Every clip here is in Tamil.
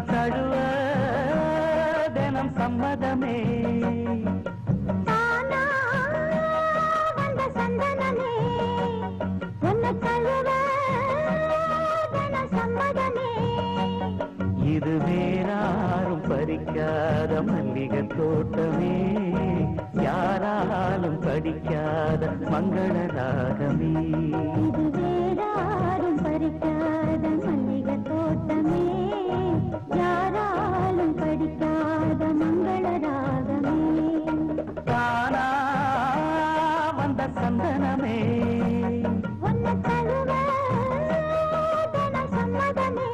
தழுவ தினம் சம்மதமே தானா வந்த சந்தனமே உன்னை தழுவ தினம் சம்மதமே இது வேறாரும் பறிக்காத மல்லிகை தோட்டமே யாராலும் படிக்காத மங்கள ராகமே இது வேறாரும் பறிக்காத மல்லிகை தோட்டமே யாராலும் படிக்காத மங்கள ராகமே தானா வந்த சந்தனமே உன்னை தழுவ தினம் சம்மதமே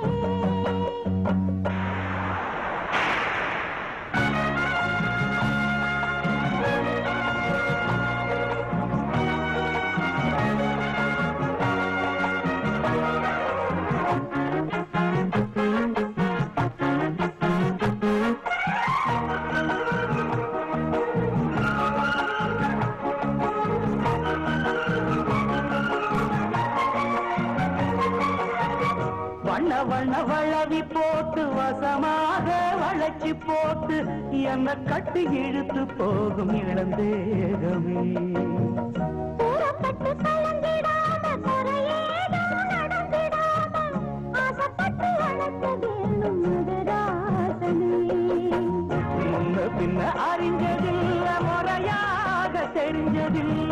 வண்ண வண்ண வளவி போட்டு வசமாக வளைச்சி போட்டு என்ன கட்டி இழுத்து போகும் இளந்தேகமே கூறப்பட்டு கலந்திடாம குறையேதோ நடந்திடாம ஆசைப்பட்டு வளர்க்க வேணும் முதராசனே முன்ன பின்ன அறிஞ்சதில்ல முறையாக தெரிஞ்சதில்ல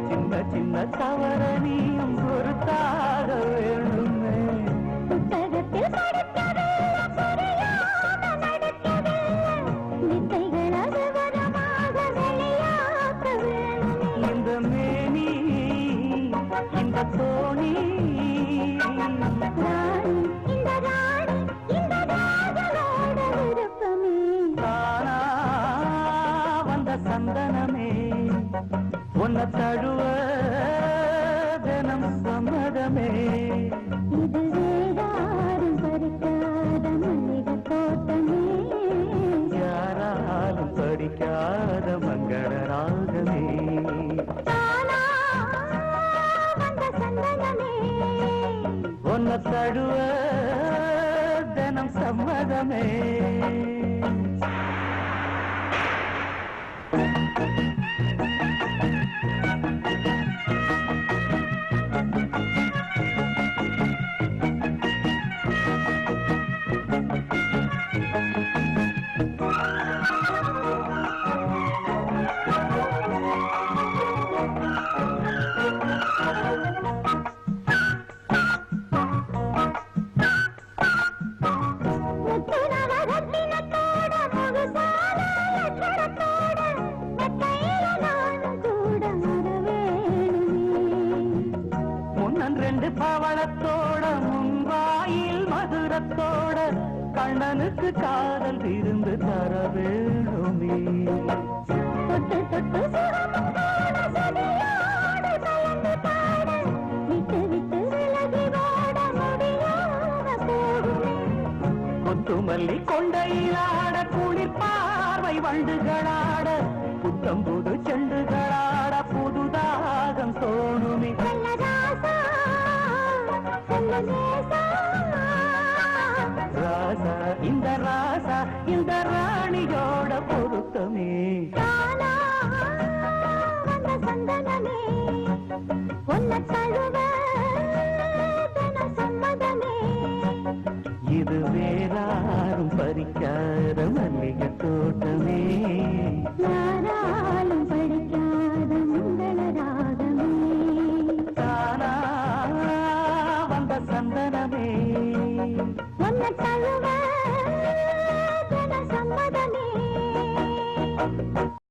சின்ன சின்ன தவறனியும் பொறுத்தாக வேணுமே புத்தகத்தில் படிக்கவில்லை புரியாம நடக்கவில்லை வித்தைகள் அகவரமாக வெளியாக்க வேணுமே இந்த மேனி இந்த தோணி ராணி இந்த ராணி இந்த ராஜனோட விருப்பமே தானா வந்த சந்தனமே உன்னை தழுவ தினம் சம்மதமே இது வேறாரும் பறிக்காத மல்லிகை தோட்டமே யாராலும் படிக்காத மங்கள ராகமே தானா வந்த சந்தனமே உன்னை தழுவ தினம் சம்மதமே முத்துநவரத்தினத்தோட முழுசான லட்சணத்தோட மெத்தையில நானும் கூட வரவேணுமே முன்னன் ரெண்டு பவளத்தோட முன்வாயில் மதுரத்தோட கண்ணனுக்கு காதல் விருந்து தர வேணுமே தொட்டு தொட்டு சுகமத்தோட சதியோடு கலந்து பாட விட்டு விட்டு விலகி ஓட முடியாம போகுமே கொத்துமல்லி கொண்டையிலாட குளிர் பார்வை வண்டுகளாட புத்தம்புது செண்டுகளாட புதுதாகம் தோணுமே செல்ல ராசா செல்ல நேசா ராசா இந்த ராணியோட பொருத்தமே தானா வந்த சந்தனமே உன்னை தழுவ தினம் சம்மதமே இது வேறாரும் பறிக்காத மல்லிகை தோட்டமே யாராலும் படிக்காத மங்கள ராகமே தானா வந்த சந்தனமே உன்னை தழுவ